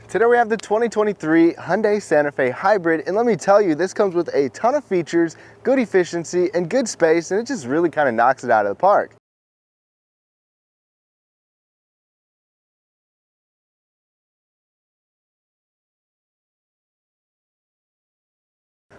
Today we have the 2023 Hyundai Santa Fe Hybrid, and let me tell you, this comes with a ton of features, good efficiency, and good space, and it just really kind of knocks it out of the park.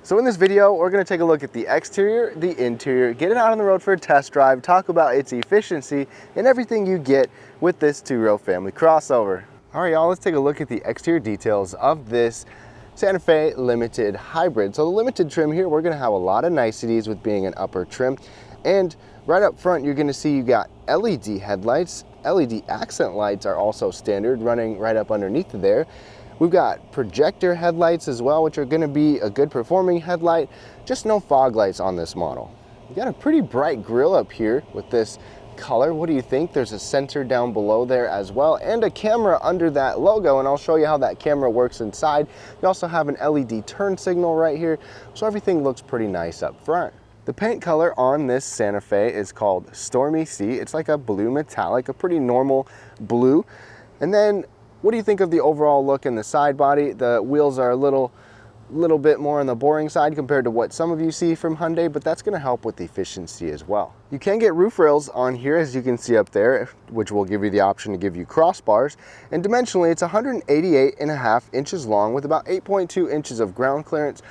So in this video, we're going to take a look at the exterior, the interior, get it out on the road for a test drive, talk about its efficiency, and everything you get with this two-row family crossover. All right, y'all, let's take a look at the exterior details of this Santa Fe Limited Hybrid. So the Limited trim here, we're gonna have a lot of niceties with being an upper trim. And right up front, you're gonna see you got LED headlights. LED accent lights are also standard, running right up underneath there. We've got projector headlights as well, which are gonna be a good performing headlight, just no fog lights on this model. You got a pretty bright grille up here with this color. What do you think? There's a sensor down below there as well, and a camera under that logo, and I'll show you how that camera works inside. You also have an LED turn signal right here, so everything looks pretty nice up front. The paint color on this Santa Fe is called Stormy Sea. It's like a blue metallic, a pretty normal blue. And then what do you think of the overall look in the side body? The wheels are a little bit more on the boring side compared to what some of you see from Hyundai, but that's going to help with efficiency as well. You can get roof rails on here, as you can see up there, which will give you the option to give you crossbars. And dimensionally, it's 188.5 inches long with about 8.2 inches of ground clearance.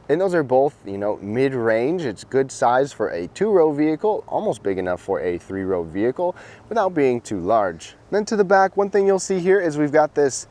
And those are both, you know, mid-range. It's good size for a two-row vehicle, almost big enough for a three-row vehicle without being too large. Then to the back, one thing you'll see here is we've got this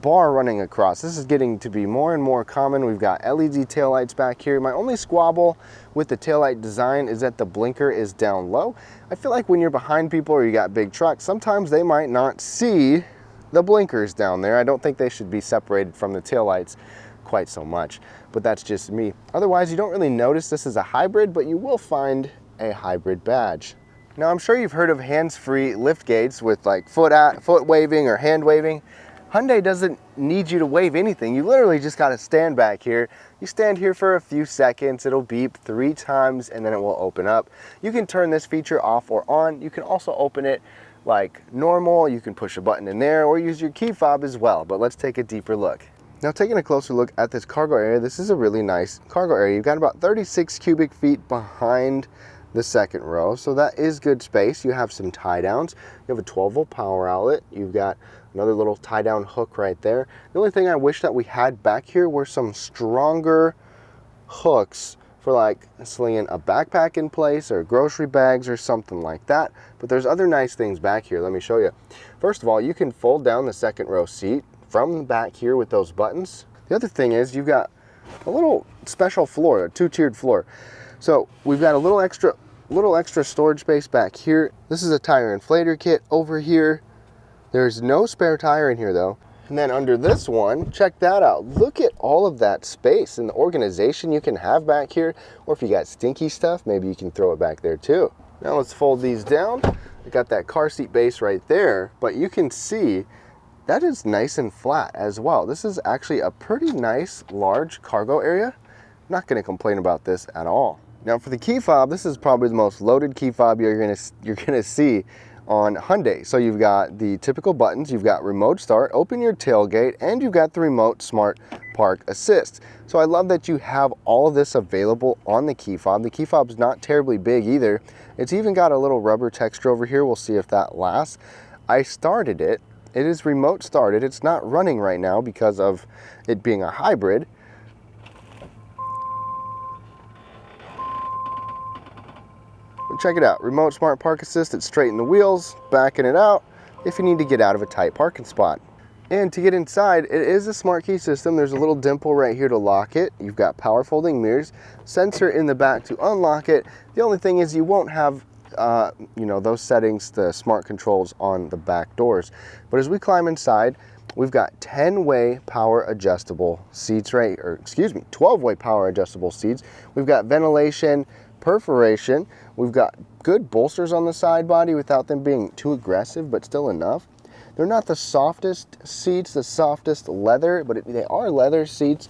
bar running across. This is getting to be more and more common. We've got LED taillights back here. My only squabble with the taillight design is that the blinker is down low. I feel like when you're behind people or you got big trucks, sometimes they might not see the blinkers down there. I don't think they should be separated from the taillights quite so much, but that's just me. Otherwise, you don't really notice this is a hybrid, but you will find a hybrid badge. Now, I'm sure you've heard of hands-free lift gates with like foot waving or hand waving. Hyundai doesn't need you to wave anything. You literally just got to stand back here. You stand here for a few seconds, it'll beep 3 times, and then it will open up. You can turn this feature off or on. You can also open it like normal. You can push a button in there or use your key fob as well, but let's take a deeper look. Now, taking a closer look at this cargo area, this is a really nice cargo area. You've got about 36 cubic feet behind the second row, so that is good space. You have some tie downs. You have a 12-volt power outlet. You've got another little tie down hook right there. The only thing I wish that we had back here were some stronger hooks for like slinging a backpack in place or grocery bags or something like that. But there's other nice things back here. Let me show you. First of all, you can fold down the second row seat from the back here with those buttons. The other thing is you've got a little special floor, a 2-tiered floor. So we've got a little extra storage space back here. This is a tire inflator kit over here. There's no spare tire in here though. And then under this one, check that out. Look at all of that space and the organization you can have back here. Or if you got stinky stuff, maybe you can throw it back there too. Now let's fold these down. I got that car seat base right there, but you can see that is nice and flat as well. This is actually a pretty nice large cargo area. I'm not gonna complain about this at all. Now for the key fob, this is probably the most loaded key fob you're gonna see on Hyundai. So you've got the typical buttons, you've got remote start, open your tailgate, and you've got the remote smart park assist. So I love that you have all of this available on the key fob. The key fob's not terribly big either. It's even got a little rubber texture over here. We'll see if that lasts. I started it. It is remote started. It's not running right now because of it being a hybrid. Check it out, remote smart park assist. It straightened the wheels, backing it out if you need to get out of a tight parking spot. And to get inside, it is a smart key system. There's a little dimple right here to lock it. You've got power folding mirrors, sensor in the back to unlock it. The only thing is you won't have you know, those settings, the smart controls on the back doors. But as we climb inside, we've got 10-way power adjustable seats, right, or excuse me, 12-way power adjustable seats. We've got ventilation, perforation. We've got good bolsters on the side body without them being too aggressive, but still enough. They're not the softest seats, the softest leather, but they are leather seats.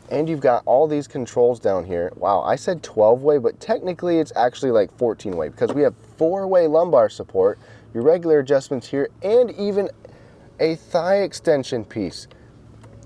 And you've got all these controls down here. Wow, I said 12-way, but technically it's actually like 14-way because we have 4-way lumbar support, your regular adjustments here, and even a thigh extension piece.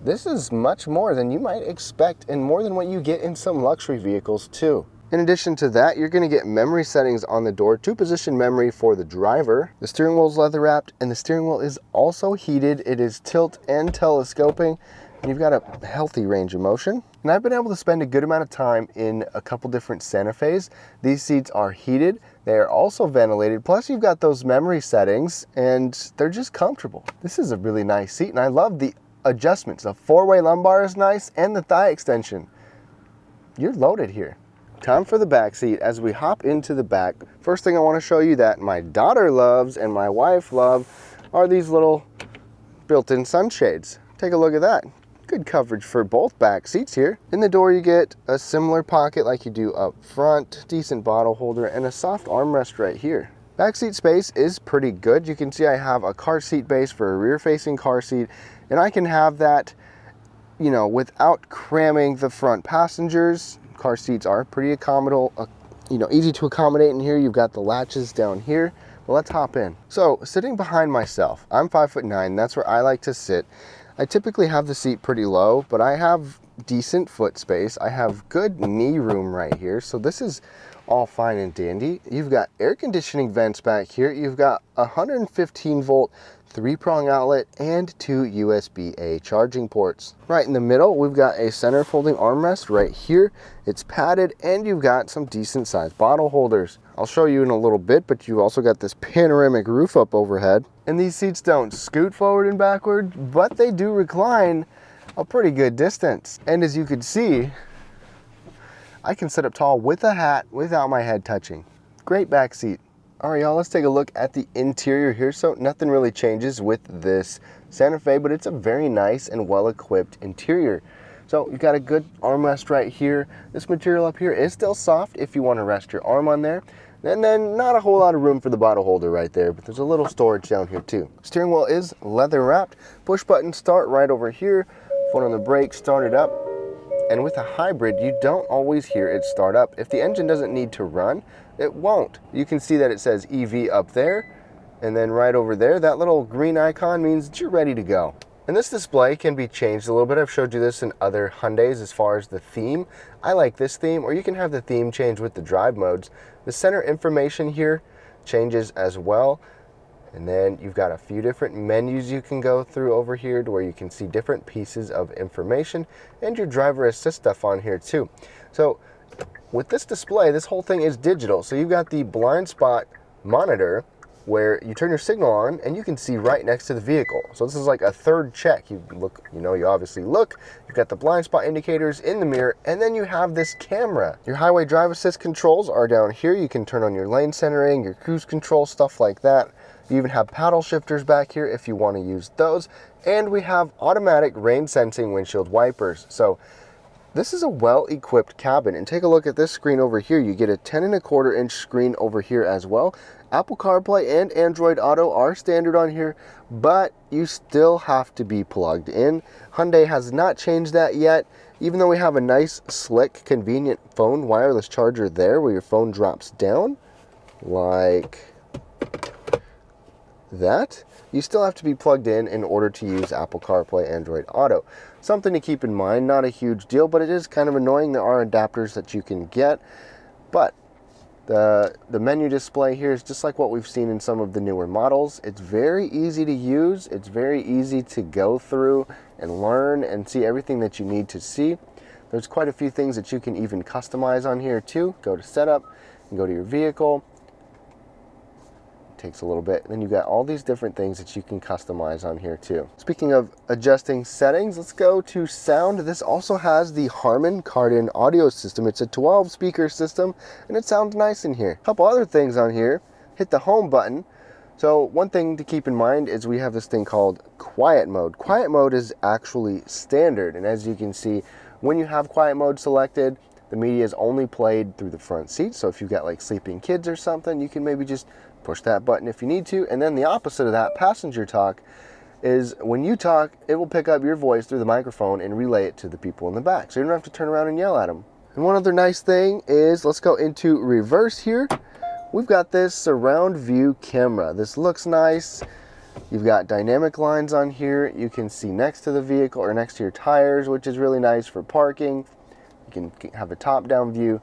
this is much more than you might expect and more than what you get in some luxury vehicles too. In addition to that, you're going to get memory settings on the door, 2-position memory for the driver. The steering wheel is leather wrapped and the steering wheel is also heated. It is tilt and telescoping and you've got a healthy range of motion. And I've been able to spend a good amount of time in a couple different Santa Fe's. These seats are heated. They are also ventilated. Plus you've got those memory settings and they're just comfortable. This is a really nice seat and I love the adjustments. The 4-way lumbar is nice and the thigh extension. You're loaded here. Time for the back seat. As we hop into the back, first thing I want to show you that my daughter loves and my wife love are these little built-in sunshades. Take a look at that. Good coverage for both back seats here. In the door you get a similar pocket like you do up front, decent bottle holder, and a soft armrest right here. Back seat space is pretty good. You can see I have a car seat base for a rear-facing car seat, and I can have that, you know, without cramming the front passengers. Car seats are pretty easy to accommodate in here. You've got the latches down here. Well, let's hop in. So sitting behind myself, I'm 5'9", that's where I like to sit. I typically have the seat pretty low, but I have decent foot space. I have good knee room right here, so this is all fine and dandy. You've got air conditioning vents back here. You've got 115 volt 3-prong outlet and 2 USB-A charging ports. Right in the middle, we've got a center folding armrest right here. It's padded and you've got some decent sized bottle holders. I'll show you in a little bit, but you've also got this panoramic roof up overhead. And these seats don't scoot forward and backward, but they do recline a pretty good distance. And as you can see, I can sit up tall with a hat without my head touching. Great back seat. All right, y'all, let's take a look at the interior here. So nothing really changes with this Santa Fe, but it's a very nice and well-equipped interior. So you've got a good armrest right here. This material up here is still soft if you want to rest your arm on there. And then not a whole lot of room for the bottle holder right there, but there's a little storage down here too. Steering wheel is leather wrapped. Push button start right over here. Foot on the brake, start it up. And with a hybrid, you don't always hear it start up. If the engine doesn't need to run, it won't. You can see that it says EV up there, and then right over there, that little green icon means that you're ready to go. And this display can be changed a little bit. I've showed you this in other Hyundais as far as the theme. I like this theme, or you can have the theme change with the drive modes. The center information here changes as well. And then you've got a few different menus you can go through over here to where you can see different pieces of information and your driver assist stuff on here too. So with this display, this whole thing is digital. So you've got the blind spot monitor where you turn your signal on and you can see right next to the vehicle. So this is like a third check. You look, you obviously look, you've got the blind spot indicators in the mirror, and then you have this camera. Your highway drive assist controls are down here. You can turn on your lane centering, your cruise control, stuff like that. You even have paddle shifters back here if you want to use those. And we have automatic rain sensing windshield wipers. So this is a well-equipped cabin. And take a look at this screen over here. You get a 10.25 inch screen over here as well. Apple CarPlay and Android Auto are standard on here, but you still have to be plugged in. Hyundai has not changed that yet, even though we have a nice, slick, convenient phone wireless charger there where your phone drops down like that. You still have to be plugged in order to use Apple CarPlay, Android Auto. Something to keep in mind, not a huge deal, but it is kind of annoying. There are adapters that you can get, but the menu display here is just like what we've seen in some of the newer models. It's very easy to use. It's very easy to go through and learn and see everything that you need to see. There's quite a few things that you can even customize on here too. Go to setup and go to your vehicle. Takes a little bit. Then you've got all these different things that you can customize on here too. Speaking of adjusting settings, let's go to sound. This also has the Harman Kardon audio system. It's a 12 speaker system and it sounds nice in here. A couple other things on here. Hit the home button. So one thing to keep in mind is we have this thing called quiet mode. Quiet mode is actually standard, and as you can see, when you have quiet mode selected, the media is only played through the front seat. So if you've got like sleeping kids or something, you can maybe just push that button if you need to. And then the opposite of that, passenger talk, is when you talk, it will pick up your voice through the microphone and relay it to the people in the back. So you don't have to turn around and yell at them. And one other nice thing is, let's go into reverse here. We've got this surround view camera. This looks nice. You've got dynamic lines on here. You can see next to the vehicle or next to your tires, which is really nice for parking. You can have a top-down view.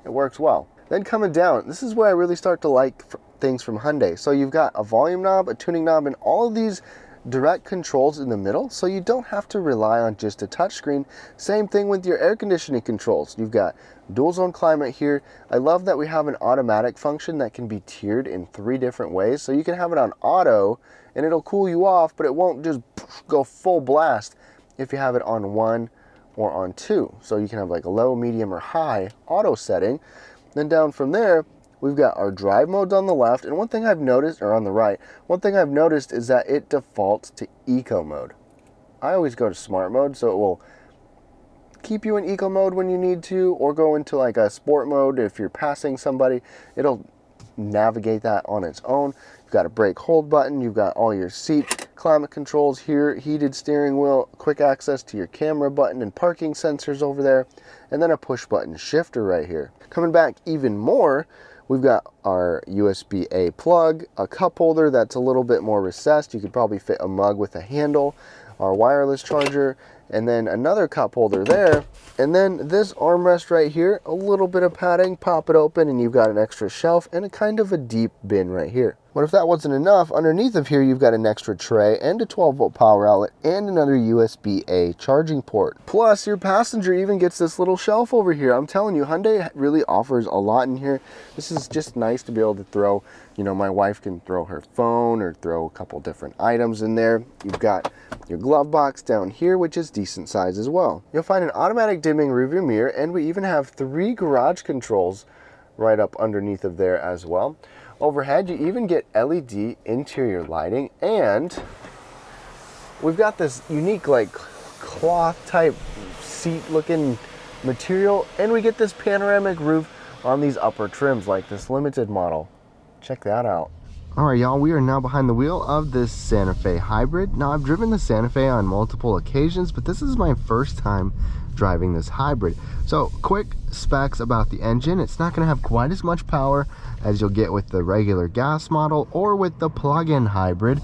It works well. Then coming down, this is where I really start to like things from Hyundai. So you've got a volume knob, a tuning knob, and all of these direct controls in the middle, so you don't have to rely on just a touchscreen. Same thing with your air conditioning controls. You've got dual zone climate here. I love that we have an automatic function that can be tiered in 3 different ways. So you can have it on auto and it'll cool you off, but it won't just go full blast if you have it on 1 or on 2. So you can have like a low, medium, or high auto setting. Then down from there, we've got our drive modes on the left, and one thing I've noticed, or on the right, one thing I've noticed is that it defaults to eco mode. I always go to smart mode, so it will keep you in eco mode when you need to, or go into like a sport mode if you're passing somebody. It'll navigate that on its own. You've got a brake hold button, you've got all your seat climate controls here, heated steering wheel, quick access to your camera button and parking sensors over there, and then a push button shifter right here. Coming back even more, we've got our USB-A plug, a cup holder that's a little bit more recessed. You could probably fit a mug with a handle, our wireless charger, and then another cup holder there. And then this armrest right here, a little bit of padding, pop it open and you've got an extra shelf and a kind of a deep bin right here. But if that wasn't enough, underneath of here you've got an extra tray and a 12-volt power outlet and another USB-A charging port. Plus your passenger even gets this little shelf over here. I'm telling you, Hyundai really offers a lot in here. This is just nice to be able to throw, you know, my wife can throw her phone or throw a couple different items in there. You've got your glove box down here, which is decent size as well. You'll find an automatic dimming rearview mirror, and we even have 3 garage controls right up underneath of there as well. Overhead, you even get LED interior lighting, and we've got this unique like cloth type seat looking material, and we get this panoramic roof on these upper trims like this limited model. Check that out. All right, y'all, we are now behind the wheel of this Santa Fe hybrid. Now, I've driven the Santa Fe on multiple occasions, but this is my first time driving this hybrid. So quick specs about the engine: it's not going to have quite as much power as you'll get with the regular gas model or with the plug-in hybrid.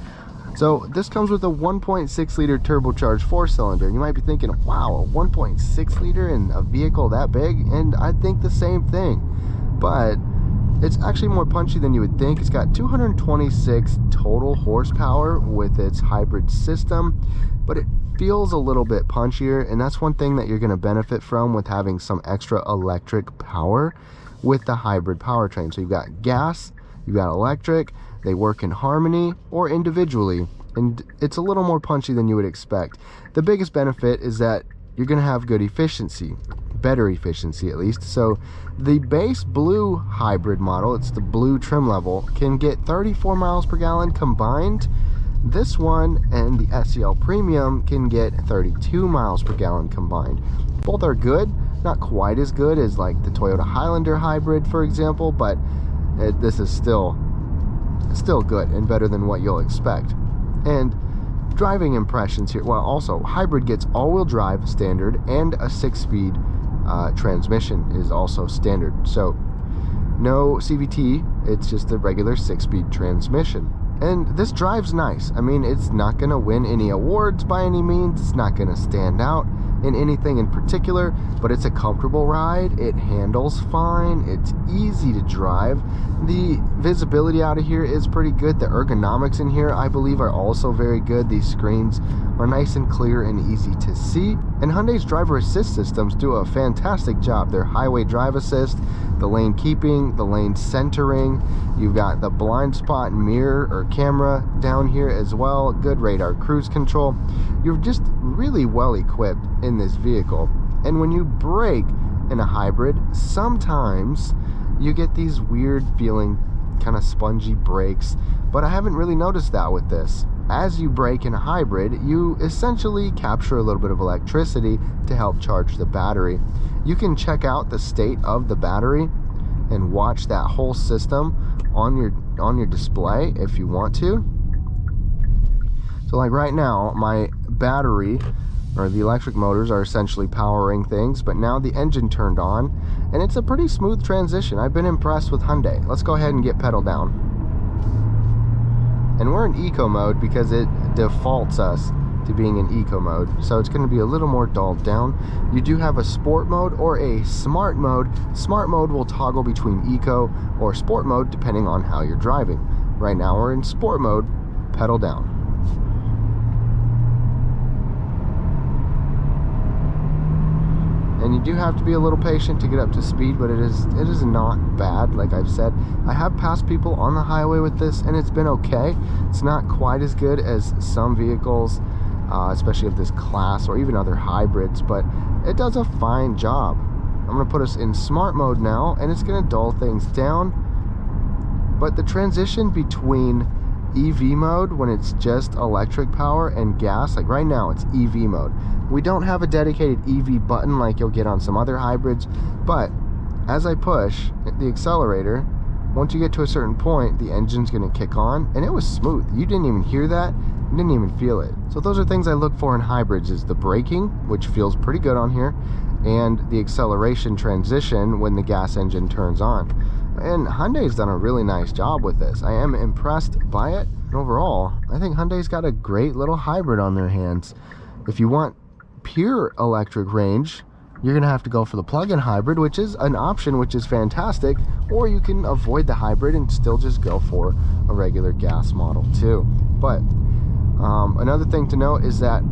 So this comes with a 1.6 liter turbocharged 4-cylinder. You might be thinking, wow, a 1.6 liter in a vehicle that big? And I think the same thing, but it's actually more punchy than you would think. It's got 226 total horsepower with its hybrid system, but it feels a little bit punchier, and that's one thing that you're going to benefit from with having some extra electric power with the hybrid powertrain. So you've got gas, you've got electric, they work in harmony or individually, and it's a little more punchy than you would expect. The biggest benefit is that you're going to have good efficiency, better efficiency at least. So the base blue hybrid model, it's the blue trim level, can get 34 miles per gallon combined. This one and the SEL Premium can get 32 miles per gallon combined. Both are good, not quite as good as like the Toyota Highlander hybrid, for example, but this is still good and better than what you'll expect. And driving impressions here, well, also hybrid gets all-wheel drive standard, and a 6-speed transmission is also standard. So no CVT, it's just a regular 6-speed transmission. And this drives nice. I mean, it's not going to win any awards by any means. It's not going to stand out in anything in particular, but it's a comfortable ride. It handles fine. It's easy to drive. The visibility out of here is pretty good. The ergonomics in here, I believe, are also very good. These screens are nice and clear and easy to see. And Hyundai's driver assist systems do a fantastic job. Their highway drive assist, the lane keeping, the lane centering. You've got the blind spot mirror or camera down here as well. Good radar cruise control. You're just really well equipped in this vehicle. And when you brake in a hybrid, sometimes you get these weird feeling kind of spongy brakes, but I haven't really noticed that with this. As you brake in a hybrid, you essentially capture a little bit of electricity to help charge the battery. You can check out the state of the battery and watch that whole system on your display if you want to. So like right now, my battery or the electric motors are essentially powering things, but now the engine turned on and it's a pretty smooth transition. I've been impressed with Hyundai. Let's go ahead and get pedal down. And we're in eco mode because it defaults us to being in eco mode, so it's going to be a little more dulled down. You do have a sport mode or a smart mode. Smart mode will toggle between eco or sport mode depending on how you're driving. Right now we're in sport mode, pedal down. And you do have to be a little patient to get up to speed, but it is not bad. Like I've said, I have passed people on the highway with this and it's been okay. It's not quite as good as some vehicles, especially of this class or even other hybrids, but it does a fine job. I'm going to put us in smart mode now, and it's going to dull things down. But the transition between EV mode, when it's just electric power, and gas, like right now it's EV mode. We don't have a dedicated EV button like you'll get on some other hybrids, but as I push the accelerator, once you get to a certain point, the engine's going to kick on, and it was smooth. You didn't even hear that. You didn't even feel it. So those are things I look for in hybrids, is the braking, which feels pretty good on here, and the acceleration transition when the gas engine turns on. And Hyundai's done a really nice job with this. I am impressed by it. And overall, I think Hyundai's got a great little hybrid on their hands. If you want pure electric range, you're going to have to go for the plug-in hybrid, which is an option, which is fantastic, or you can avoid the hybrid and still just go for a regular gas model too. But another thing to note is that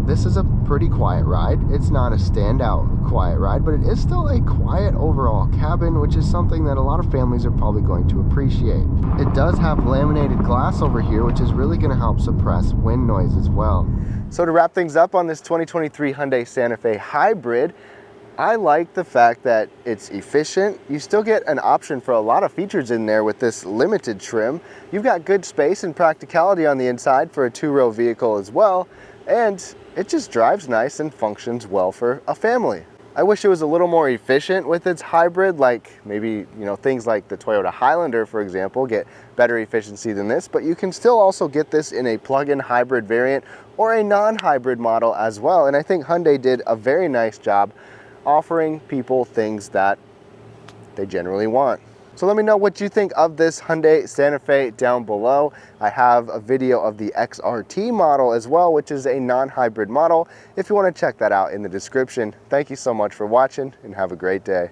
this is a pretty quiet ride. It's not a standout quiet ride, but it is still a quiet overall cabin, which is something that a lot of families are probably going to appreciate. It does have laminated glass over here, which is really going to help suppress wind noise as well. So to wrap things up on this 2023 Hyundai Santa Fe Hybrid, I like the fact that it's efficient. You still get an option for a lot of features in there with this limited trim. You've got good space and practicality on the inside for a two-row vehicle as well, and it just drives nice and functions well for a family. I wish it was a little more efficient with its hybrid, like maybe, things like the Toyota Highlander, for example, get better efficiency than this, but you can still also get this in a plug-in hybrid variant or a non-hybrid model as well. And I think Hyundai did a very nice job offering people things that they generally want. So let me know what you think of this Hyundai Santa Fe down below. I have a video of the XRT model as well, which is a non-hybrid model, if you want to check that out in the description. Thank you so much for watching and have a great day.